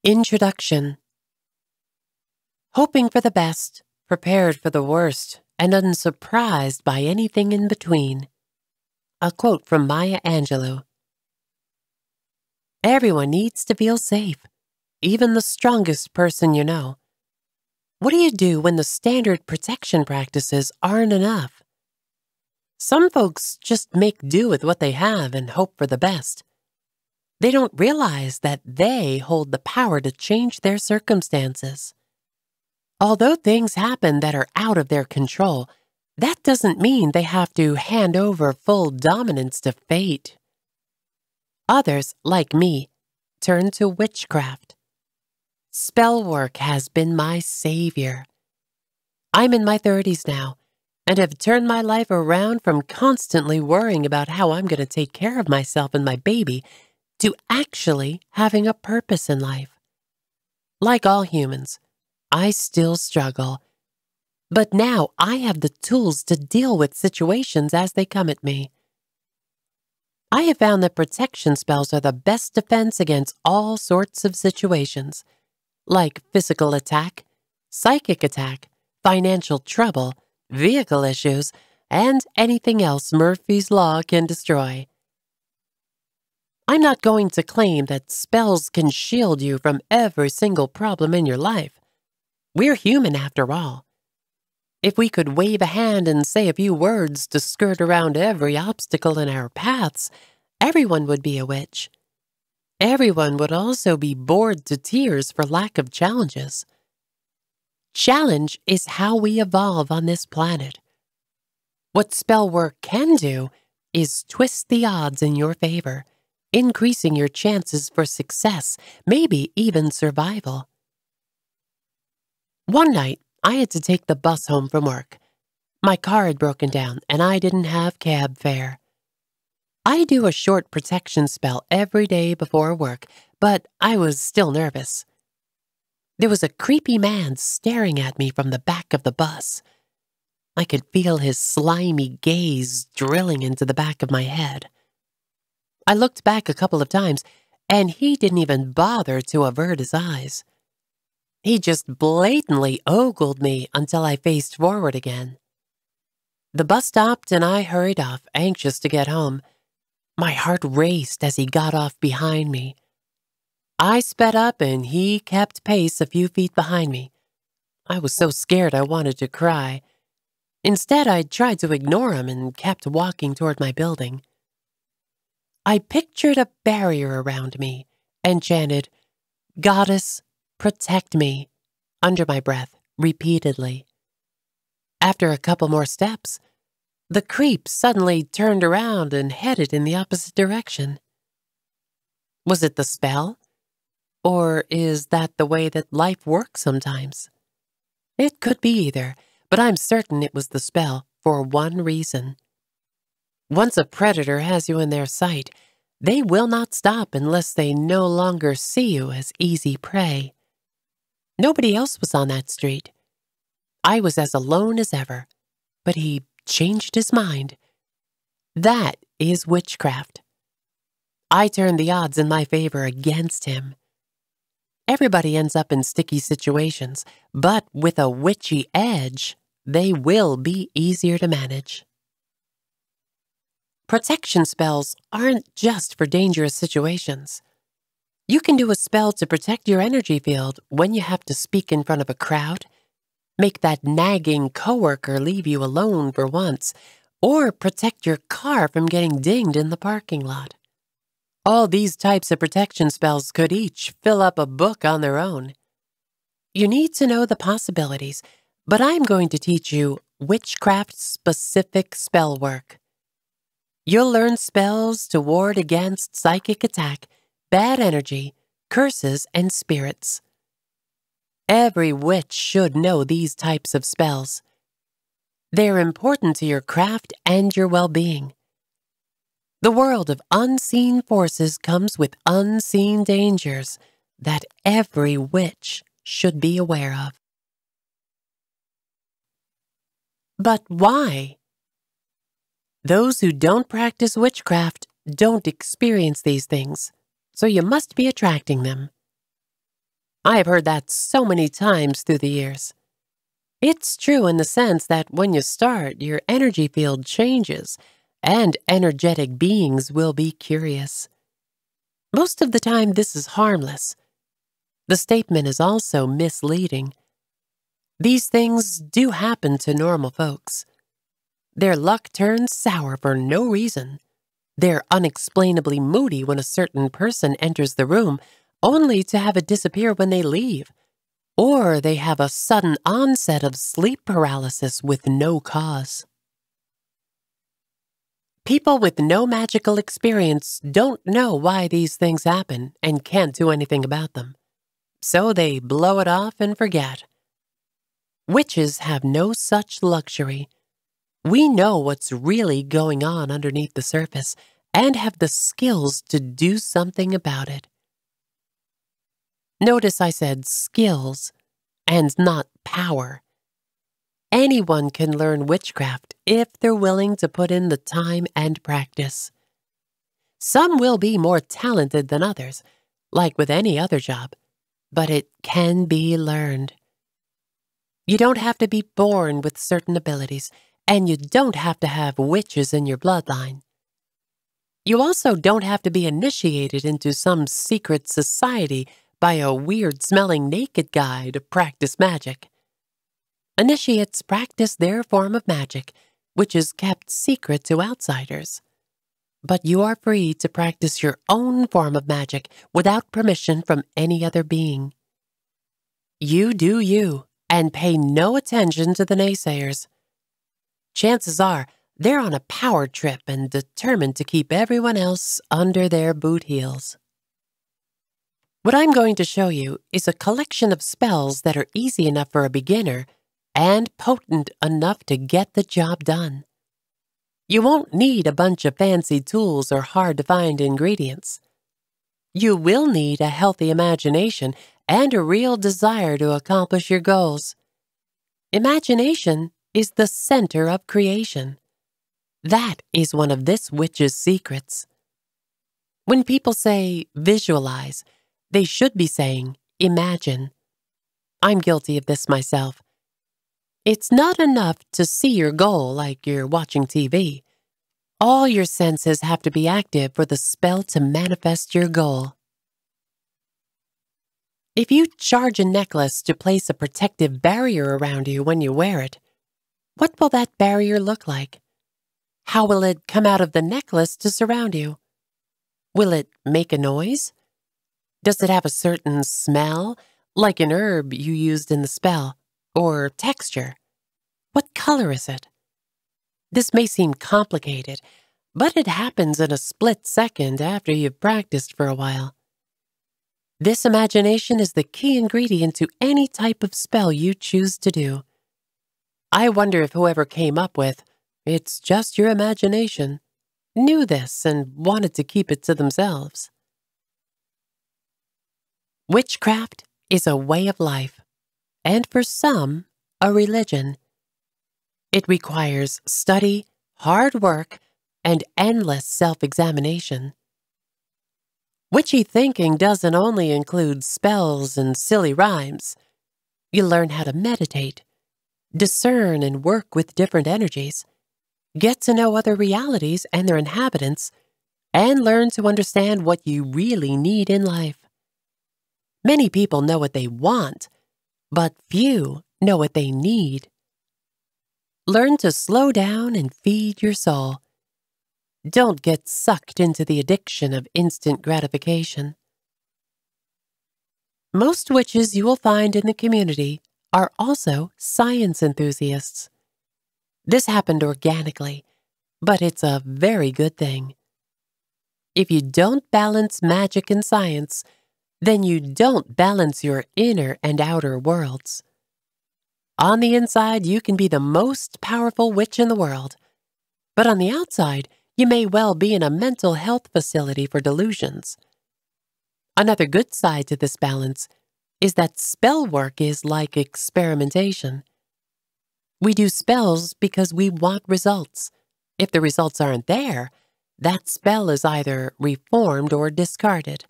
Introduction. Hoping for the best, prepared for the worst, and unsurprised by anything in between. A quote from Maya Angelou. Everyone needs to feel safe, even the strongest person you know. What do you do when the standard protection practices aren't enough? Some folks just make do with what they have and hope for the best. They don't realize that they hold the power to change their circumstances. Although things happen that are out of their control, that doesn't mean they have to hand over full dominance to fate. Others, like me, turn to witchcraft. Spellwork has been my savior. I'm in my 30s now, and have turned my life around from constantly worrying about how I'm going to take care of myself and my baby to actually having a purpose in life. Like all humans, I still struggle, but now I have the tools to deal with situations as they come at me. I have found that protection spells are the best defense against all sorts of situations, like physical attack, psychic attack, financial trouble, vehicle issues, and anything else Murphy's Law can destroy. I'm not going to claim that spells can shield you from every single problem in your life. We're human after all. If we could wave a hand and say a few words to skirt around every obstacle in our paths, everyone would be a witch. Everyone would also be bored to tears for lack of challenges. Challenge is how we evolve on this planet. What spellwork can do is twist the odds in your favor, increasing your chances for success, maybe even survival. One night, I had to take the bus home from work. My car had broken down, and I didn't have cab fare. I do a short protection spell every day before work, but I was still nervous. There was a creepy man staring at me from the back of the bus. I could feel his slimy gaze drilling into the back of my head. I looked back a couple of times, and he didn't even bother to avert his eyes. He just blatantly ogled me until I faced forward again. The bus stopped, and I hurried off, anxious to get home. My heart raced as he got off behind me. I sped up, and he kept pace a few feet behind me. I was so scared I wanted to cry. Instead, I tried to ignore him and kept walking toward my building. I pictured a barrier around me and chanted, "Goddess, protect me," under my breath, repeatedly. After a couple more steps, the creep suddenly turned around and headed in the opposite direction. Was it the spell? Or is that the way that life works sometimes? It could be either, but I'm certain it was the spell for one reason. Once a predator has you in their sight, they will not stop unless they no longer see you as easy prey. Nobody else was on that street. I was as alone as ever, but he changed his mind. That is witchcraft. I turned the odds in my favor against him. Everybody ends up in sticky situations, but with a witchy edge, they will be easier to manage. Protection spells aren't just for dangerous situations. You can do a spell to protect your energy field when you have to speak in front of a crowd, make that nagging coworker leave you alone for once, or protect your car from getting dinged in the parking lot. All these types of protection spells could each fill up a book on their own. You need to know the possibilities, but I'm going to teach you witchcraft-specific spell work. You'll learn spells to ward against psychic attack, bad energy, curses, and spirits. Every witch should know these types of spells. They're important to your craft and your well-being. The world of unseen forces comes with unseen dangers that every witch should be aware of. But why? Those who don't practice witchcraft don't experience these things, so you must be attracting them. I have heard that so many times through the years. It's true in the sense that when you start, your energy field changes, and energetic beings will be curious. Most of the time, this is harmless. The statement is also misleading. These things do happen to normal folks. Their luck turns sour for no reason. They're unexplainably moody when a certain person enters the room, only to have it disappear when they leave. Or they have a sudden onset of sleep paralysis with no cause. People with no magical experience don't know why these things happen and can't do anything about them. So they blow it off and forget. Witches have no such luxury. We know what's really going on underneath the surface and have the skills to do something about it. Notice I said skills and not power. Anyone can learn witchcraft if they're willing to put in the time and practice. Some will be more talented than others, like with any other job, but it can be learned. You don't have to be born with certain abilities, and you don't have to have witches in your bloodline. You also don't have to be initiated into some secret society by a weird-smelling naked guy to practice magic. Initiates practice their form of magic, which is kept secret to outsiders. But you are free to practice your own form of magic without permission from any other being. You do you, and pay no attention to the naysayers. Chances are they're on a power trip and determined to keep everyone else under their boot heels. What I'm going to show you is a collection of spells that are easy enough for a beginner and potent enough to get the job done. You won't need a bunch of fancy tools or hard-to-find ingredients. You will need a healthy imagination and a real desire to accomplish your goals. Imagination is the center of creation. That is one of this witch's secrets. When people say visualize, they should be saying imagine. I'm guilty of this myself. It's not enough to see your goal like you're watching TV. All your senses have to be active for the spell to manifest your goal. If you charge a necklace to place a protective barrier around you when you wear it, what will that barrier look like? How will it come out of the necklace to surround you? Will it make a noise? Does it have a certain smell, like an herb you used in the spell, or texture? What color is it? This may seem complicated, but it happens in a split second after you've practiced for a while. This imagination is the key ingredient to any type of spell you choose to do. I wonder if whoever came up with, "It's just your imagination," knew this and wanted to keep it to themselves. Witchcraft is a way of life, and for some, a religion. It requires study, hard work, and endless self-examination. Witchy thinking doesn't only include spells and silly rhymes. You learn how to meditate, discern and work with different energies, get to know other realities and their inhabitants, and learn to understand what you really need in life. Many people know what they want, but few know what they need. Learn to slow down and feed your soul. Don't get sucked into the addiction of instant gratification. Most witches you will find in the community are also science enthusiasts. This happened organically, but it's a very good thing. If you don't balance magic and science, then you don't balance your inner and outer worlds. On the inside, you can be the most powerful witch in the world, but on the outside, you may well be in a mental health facility for delusions. Another good side to this balance is that spell work is like experimentation. We do spells because we want results. If the results aren't there, that spell is either reformed or discarded.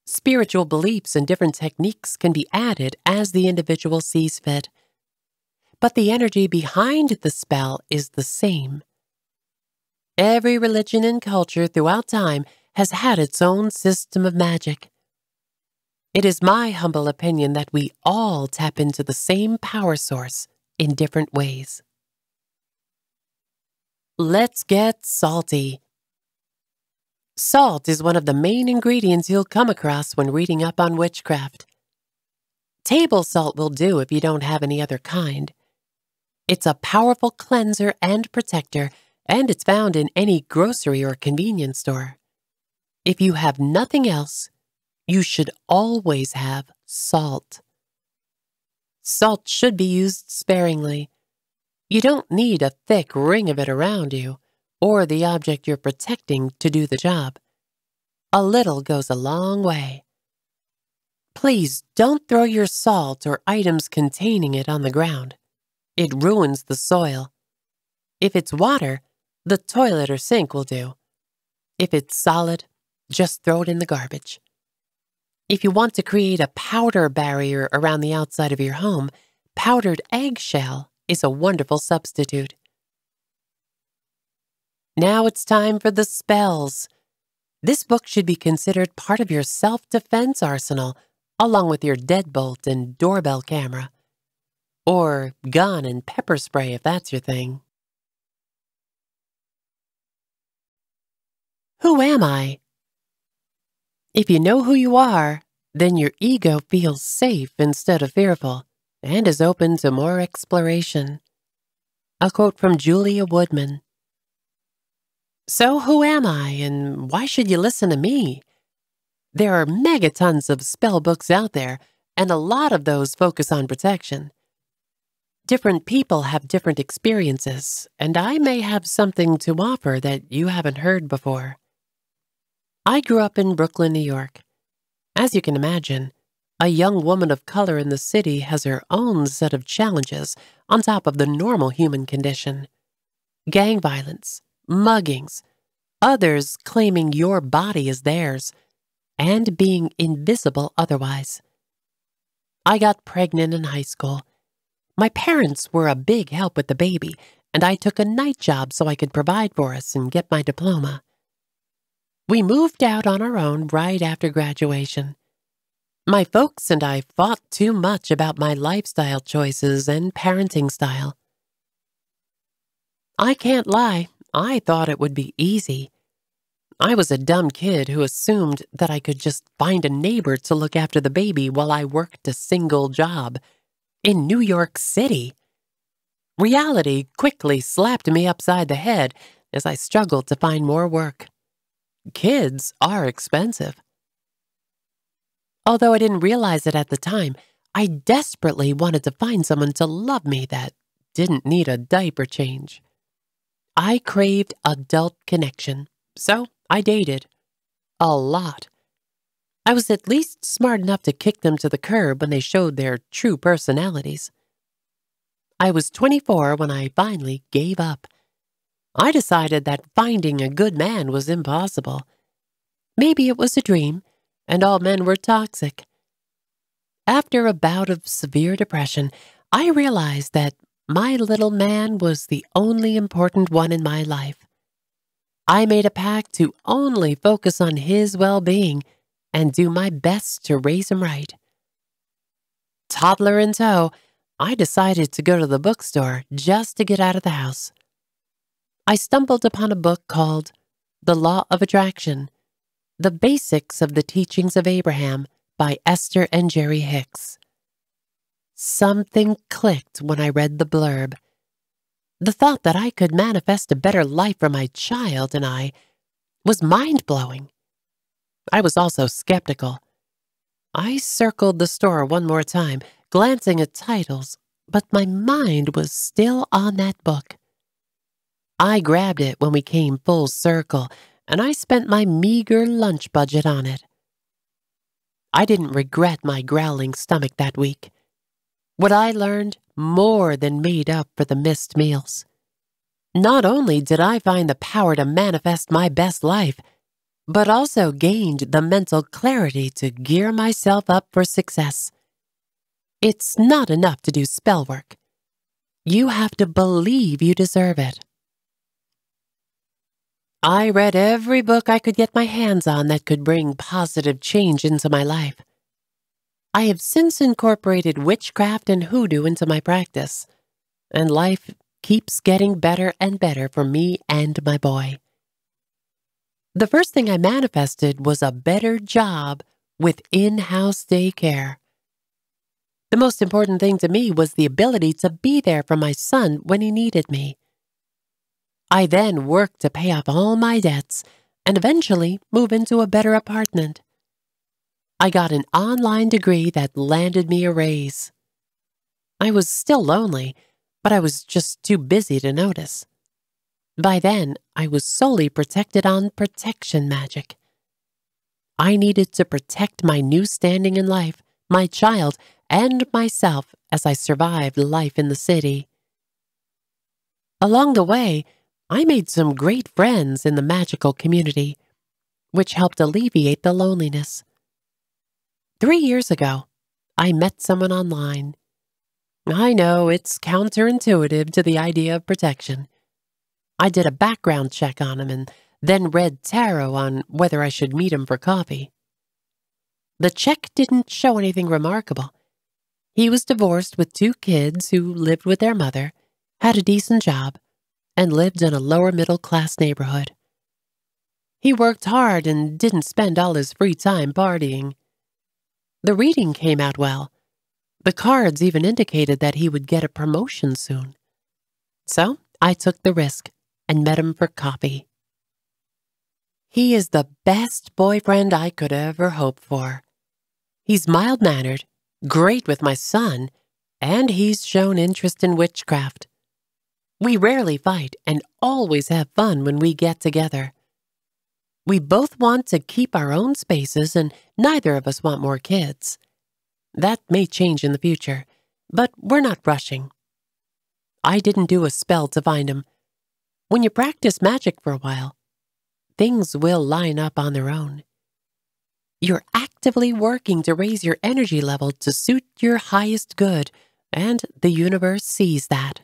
Spiritual beliefs and different techniques can be added as the individual sees fit. But the energy behind the spell is the same. Every religion and culture throughout time has had its own system of magic. It is my humble opinion that we all tap into the same power source in different ways. Let's get salty. Salt is one of the main ingredients you'll come across when reading up on witchcraft. Table salt will do if you don't have any other kind. It's a powerful cleanser and protector, and it's found in any grocery or convenience store. If you have nothing else, you should always have salt. Salt should be used sparingly. You don't need a thick ring of it around you, or the object you're protecting to do the job. A little goes a long way. Please don't throw your salt or items containing it on the ground. It ruins the soil. If it's water, the toilet or sink will do. If it's solid, just throw it in the garbage. If you want to create a powder barrier around the outside of your home, powdered eggshell is a wonderful substitute. Now it's time for the spells. This book should be considered part of your self-defense arsenal, along with your deadbolt and doorbell camera. Or gun and pepper spray if that's your thing. Who am I? If you know who you are, then your ego feels safe instead of fearful, and is open to more exploration. A quote from Julia Woodman. So who am I, and why should you listen to me? There are megatons of spell books out there, and a lot of those focus on protection. Different people have different experiences, and I may have something to offer that you haven't heard before. I grew up in Brooklyn, New York. As you can imagine, a young woman of color in the city has her own set of challenges on top of the normal human condition. Gang violence, muggings, others claiming your body is theirs, and being invisible otherwise. I got pregnant in high school. My parents were a big help with the baby, and I took a night job so I could provide for us and get my diploma. We moved out on our own right after graduation. My folks and I fought too much about my lifestyle choices and parenting style. I can't lie, I thought it would be easy. I was a dumb kid who assumed that I could just find a neighbor to look after the baby while I worked a single job in New York City. Reality quickly slapped me upside the head as I struggled to find more work. Kids are expensive. Although I didn't realize it at the time, I desperately wanted to find someone to love me that didn't need a diaper change. I craved adult connection, so I dated. A lot. I was at least smart enough to kick them to the curb when they showed their true personalities. I was 24 when I finally gave up. I decided that finding a good man was impossible. Maybe it was a dream, and all men were toxic. After a bout of severe depression, I realized that my little man was the only important one in my life. I made a pact to only focus on his well-being and do my best to raise him right. Toddler in tow, I decided to go to the bookstore just to get out of the house. I stumbled upon a book called The Law of Attraction, The Basics of the Teachings of Abraham by Esther and Jerry Hicks. Something clicked when I read the blurb. The thought that I could manifest a better life for my child and I was mind-blowing. I was also skeptical. I circled the store one more time, glancing at titles, but my mind was still on that book. I grabbed it when we came full circle, and I spent my meager lunch budget on it. I didn't regret my growling stomach that week. What I learned more than made up for the missed meals. Not only did I find the power to manifest my best life, but also gained the mental clarity to gear myself up for success. It's not enough to do spell work. You have to believe you deserve it. I read every book I could get my hands on that could bring positive change into my life. I have since incorporated witchcraft and hoodoo into my practice, and life keeps getting better and better for me and my boy. The first thing I manifested was a better job with in-house daycare. The most important thing to me was the ability to be there for my son when he needed me. I then worked to pay off all my debts and eventually move into a better apartment. I got an online degree that landed me a raise. I was still lonely, but I was just too busy to notice. By then, I was solely protected on protection magic. I needed to protect my new standing in life, my child, and myself as I survived life in the city. Along the way, I made some great friends in the magical community, which helped alleviate the loneliness. 3 years ago, I met someone online. I know it's counterintuitive to the idea of protection. I did a background check on him and then read tarot on whether I should meet him for coffee. The check didn't show anything remarkable. He was divorced with 2 kids who lived with their mother, had a decent job, and lived in a lower-middle-class neighborhood. He worked hard and didn't spend all his free time partying. The reading came out well. The cards even indicated that he would get a promotion soon. So I took the risk and met him for coffee. He is the best boyfriend I could ever hope for. He's mild-mannered, great with my son, and he's shown interest in witchcraft. We rarely fight and always have fun when we get together. We both want to keep our own spaces and neither of us want more kids. That may change in the future, but we're not rushing. I didn't do a spell to find him. When you practice magic for a while, things will line up on their own. You're actively working to raise your energy level to suit your highest good, and the universe sees that.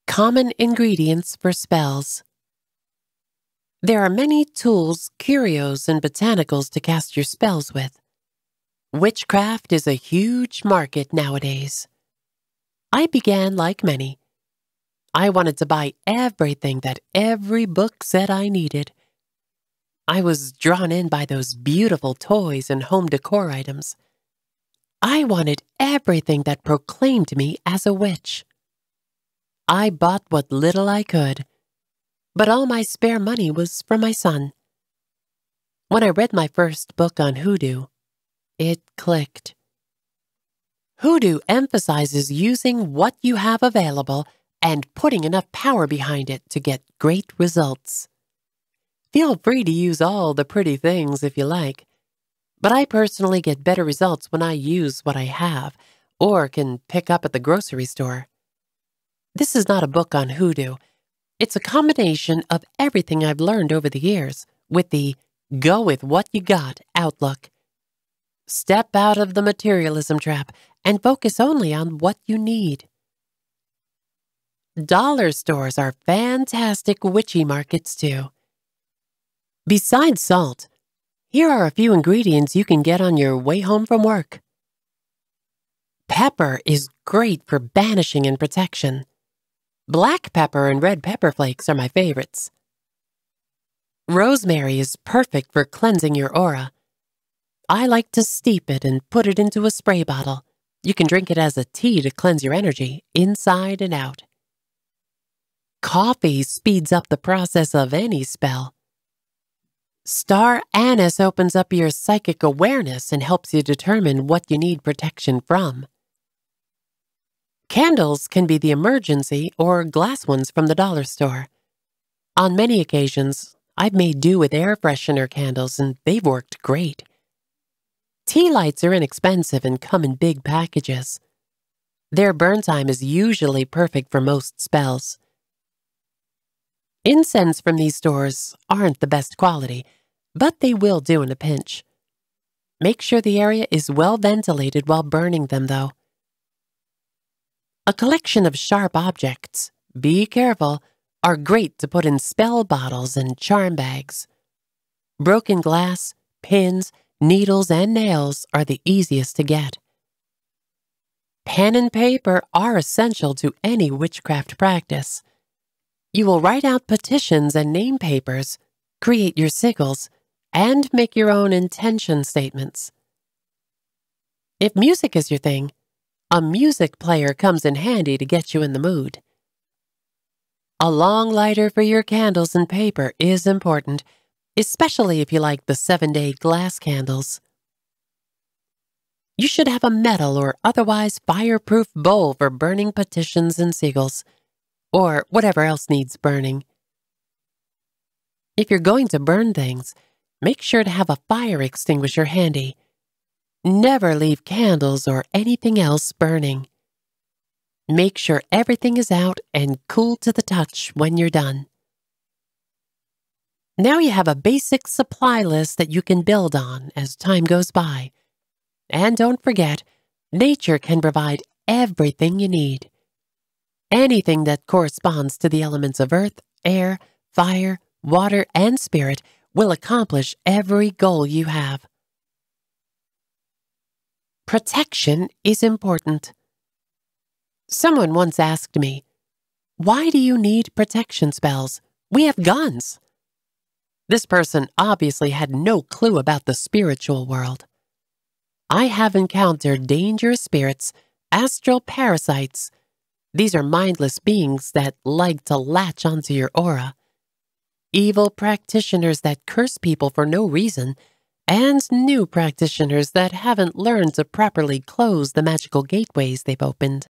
Common ingredients for spells. There are many tools, curios, and botanicals to cast your spells with. Witchcraft is a huge market nowadays. I began like many. I wanted to buy everything that every book said I needed. I was drawn in by those beautiful toys and home decor items. I wanted everything that proclaimed me as a witch. I bought what little I could, but all my spare money was from my son. When I read my first book on hoodoo, it clicked. Hoodoo emphasizes using what you have available and putting enough power behind it to get great results. Feel free to use all the pretty things if you like, but I personally get better results when I use what I have or can pick up at the grocery store. This is not a book on hoodoo. It's a combination of everything I've learned over the years with the go with what you got outlook. Step out of the materialism trap and focus only on what you need. Dollar stores are fantastic witchy markets too. Besides salt, here are a few ingredients you can get on your way home from work. Pepper is great for banishing and protection. Black pepper and red pepper flakes are my favorites. Rosemary is perfect for cleansing your aura. I like to steep it and put it into a spray bottle. You can drink it as a tea to cleanse your energy, inside and out. Coffee speeds up the process of any spell. Star anise opens up your psychic awareness and helps you determine what you need protection from. Candles can be the emergency or glass ones from the dollar store. On many occasions, I've made do with air freshener candles and they've worked great. Tea lights are inexpensive and come in big packages. Their burn time is usually perfect for most spells. Incense from these stores aren't the best quality, but they will do in a pinch. Make sure the area is well ventilated while burning them, though. A collection of sharp objects, be careful, are great to put in spell bottles and charm bags. Broken glass, pins, needles, and nails are the easiest to get. Pen and paper are essential to any witchcraft practice. You will write out petitions and name papers, create your sigils, and make your own intention statements. If music is your thing, a music player comes in handy to get you in the mood. A long lighter for your candles and paper is important, especially if you like the 7-day glass candles. You should have a metal or otherwise fireproof bowl for burning petitions and sigils, or whatever else needs burning. If you're going to burn things, make sure to have a fire extinguisher handy. Never leave candles or anything else burning. Make sure everything is out and cool to the touch when you're done. Now you have a basic supply list that you can build on as time goes by. And don't forget, nature can provide everything you need. Anything that corresponds to the elements of earth, air, fire, water, and spirit will accomplish every goal you have. Protection is important. Someone once asked me, "Why do you need protection spells? We have guns." This person obviously had no clue about the spiritual world. I have encountered dangerous spirits, astral parasites. These are mindless beings that like to latch onto your aura. Evil practitioners that curse people for no reason, and new practitioners that haven't learned to properly close the magical gateways they've opened.